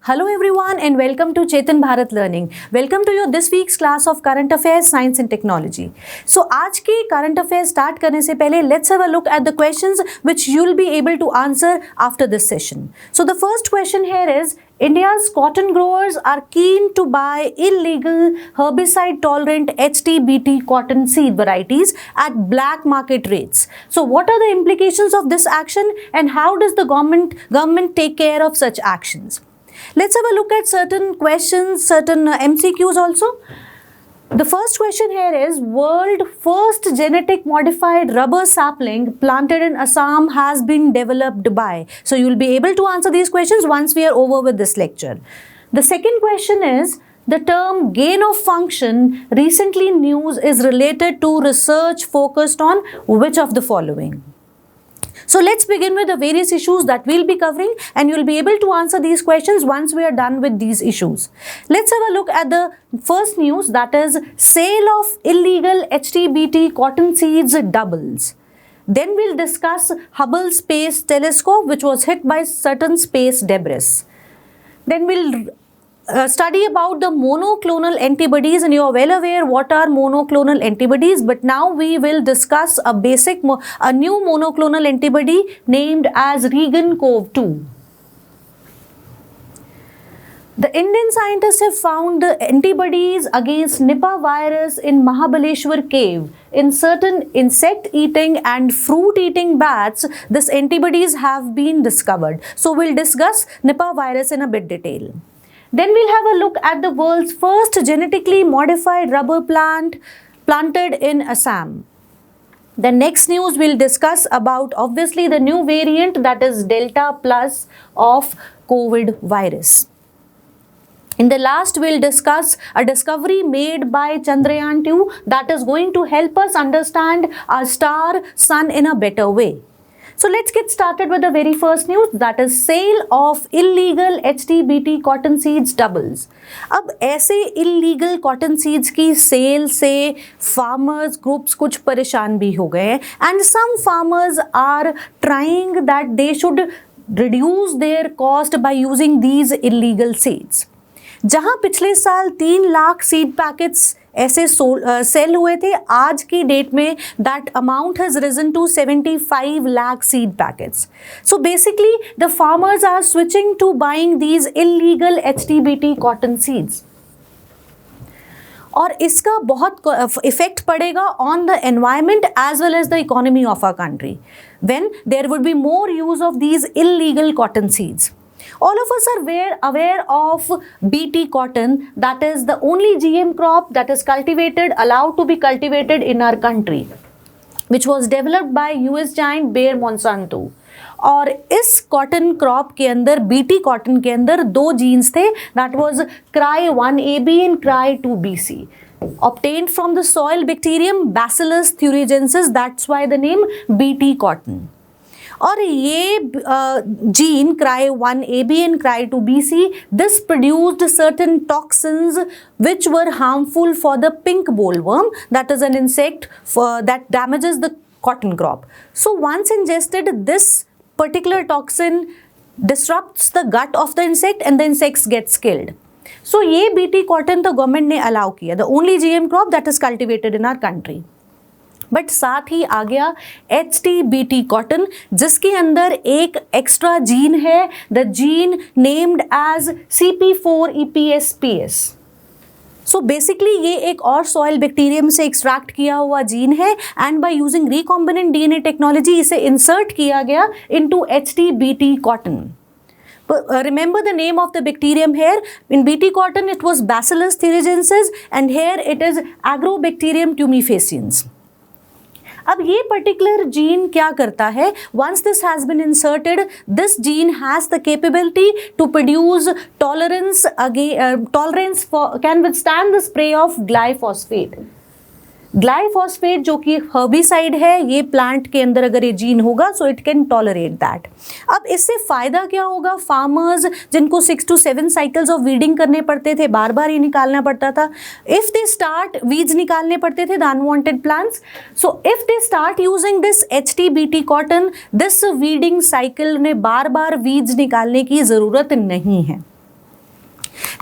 Hello everyone and welcome to Chetan Bharat Learning. Welcome to your this week's class of Current Affairs, Science and Technology. So आज की Current Affairs start करने से पहले let's have a look at the questions which you'll be able to answer after this session. So the first question here is, India's cotton growers are keen to buy illegal herbicide-tolerant HTBT cotton seed varieties at black market rates. So what are the implications of this action and how does the government take care of such actions? Let's have a look at certain questions, certain MCQs also. The first question here is, world first genetic modified rubber sapling planted in Assam has been developed by. So you will be able to answer these questions once we are over with this lecture. The second question is, the term gain of function recently news is related to research focused on which of the following? So let's begin with the various issues that we'll be covering and you'll be able to answer these questions once we are done with these issues. Let's have a look at the first news, that is sale of illegal HTBT cotton seeds doubles. Then we'll discuss Hubble Space Telescope which was hit by certain space debris. Then we'll study about the monoclonal antibodies, and you are well aware what are monoclonal antibodies, but now we will discuss a new monoclonal antibody named as Regan-CoV-2. The Indian scientists have found the antibodies against Nipah virus in Mahabaleshwar cave. In certain insect-eating and fruit-eating bats, these antibodies have been discovered. So we'll discuss Nipah virus in a bit detail. Then we'll have a look at the world's first genetically modified rubber plant planted in Assam. The next news we'll discuss about obviously the new variant, that is Delta Plus of COVID virus. In the last, we'll discuss a discovery made by Chandrayaan-2 that is going to help us understand our star sun in a better way. So let's get started with the very first news, that is sale of illegal HTBT cotton seeds doubles. अब ऐसे illegal cotton seeds की sale से farmers groups कुछ परेशान भी हो गए हैं, and some farmers are trying that they should reduce their cost by using these illegal seeds. जहाँ पिछले साल 3 लाख सीड पैकेट्स ऐसे सेल हुए थे, आज की डेट में that amount has risen to 75 lakh seed packets. So basically the farmers are switching to buying these illegal HTBT cotton seeds. और इसका बहुत इफेक्ट पड़ेगा on the environment as well as the economy of our country when there would be more use of these illegal cotton seeds. All of us are aware of BT cotton, that is the only GM crop that is allowed to be cultivated in our country, which was developed by US giant Bayer Monsanto. और इस cotton crop के अंदर BT cotton के अंदर 2 jeans थे, that was Cry1AB and Cry2BC, obtained from the soil bacterium Bacillus thuringiensis, that's why the name BT cotton. और ये gene Cry1AB and Cry2BC, this produced certain toxins which were harmful for the pink bollworm, that is an insect that damages the cotton crop. So once ingested, this particular toxin disrupts the gut of the insect and the insects gets killed. So ये BT cotton तो government ने allow किया, the only GM crop that is cultivated in our country. But साथ ही आ गया HTBT cotton, जिसके अंदर एक एक्स्ट्रा जीन है, the gene named as CP4EPSPS. So basically ये एक और सॉइल बैक्टीरियम से एक्सट्रैक्ट किया हुआ जीन है and by using recombinant DNA technology इसे इंसर्ट किया गया into HTBT cotton. Remember the name of the bacterium here. In BT cotton it was Bacillus thuringiensis and here it is Agrobacterium tumefaciens. अब ये particular gene क्या करता है, once this has been inserted, this gene has the capability to produce tolerance can withstand the spray of glyphosate. Glyphosate जो कि herbicide है, ये plant के अंदर अगर ये जीन होगा so it can tolerate that. अब इससे फ़ायदा क्या होगा, फार्मर्स जिनको 6 to 7 साइकिल्स ऑफ वीडिंग करने पड़ते थे, बार बार ये निकालना पड़ता था, इफ़ दे स्टार्ट वीड्स निकालने पड़ते थे the unwanted plants, so if they start using this HTBT cotton, this weeding cycle में बार बार वीड्स निकालने की ज़रूरत नहीं है.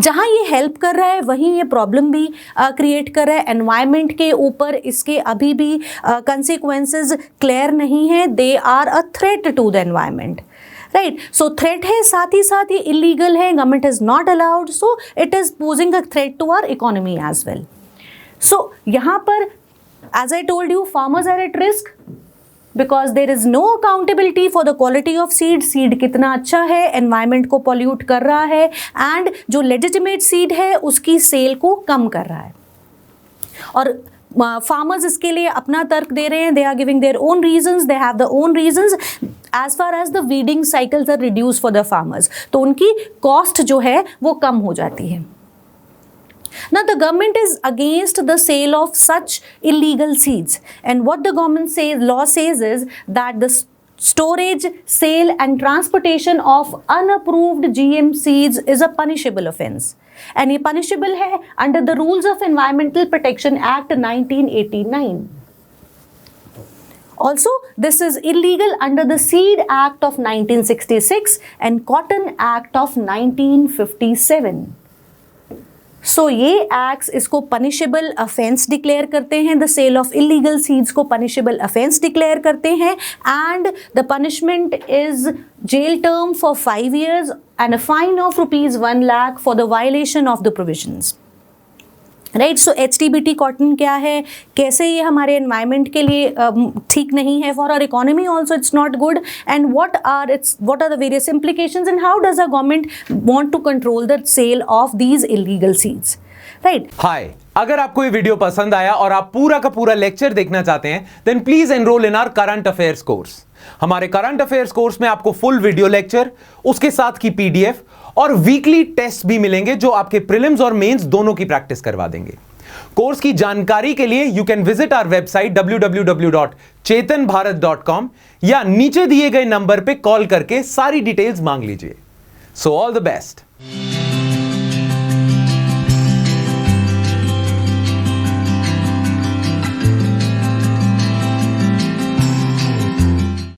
जहाँ ये हेल्प कर रहा है वहीं ये प्रॉब्लम भी क्रिएट कर रहा है। एनवायरनमेंट के ऊपर इसके अभी भी कंसिक्वेंसेस क्लियर नहीं है, they are a threat to the environment, right. So threat है, साथ ही इलीगल है, government is not allowed, so it is posing a threat to our economy as well. So यहाँ पर as I told you, farmers are at risk because there is no accountability for the quality of seed कितना अच्छा है, environment को pollute कर रहा है, and जो लेजिटिमेट सीड है उसकी सेल को कम कर रहा है। और फार्मर्स इसके लिए अपना तर्क दे रहे हैं, they are giving their own reasons, they have the own reasons as far as the weeding cycles are reduce for the farmers, तो उनकी कॉस्ट जो है वो कम हो जाती है। Now the government is against the sale of such illegal seeds, and what the government law says is that the storage, sale and transportation of unapproved GM seeds is a punishable offence, and ये punishable है under the rules of Environmental Protection Act 1989. Also, this is illegal under the Seed Act of 1966 and Cotton Act of 1957. सो ये acts इसको punishable offence declare करते हैं, the sale of illegal seeds को punishable offence declare करते हैं, and the punishment is jail term for 5 years and a fine of ₹1 lakh for the violation of the provisions, right. So HTBT cotton क्या है, कैसे ये हमारे environment के लिए ठीक नहीं है, for our economy also it's not good, and what are the various implications and how does a government want to control the sale of these illegal seeds, right. Hi, अगर आपको ये वीडियो पसंद आया और आप पूरा का पूरा लेक्चर देखना चाहते हैं, then please enrol in our current affairs course. हमारे करंट अफेयर्स कोर्स में आपको फुल वीडियो लेक्चर, उसके साथ की PDF और वीकली टेस्ट भी मिलेंगे जो आपके प्रीलिम्स और मेंस दोनों की प्रैक्टिस करवा देंगे। कोर्स की जानकारी के लिए you can visit our website www.chetanbharat.com या नीचे दिए गए नंबर पे कॉल करके सारी डिटेल्स मांग लीजिए। So all the best.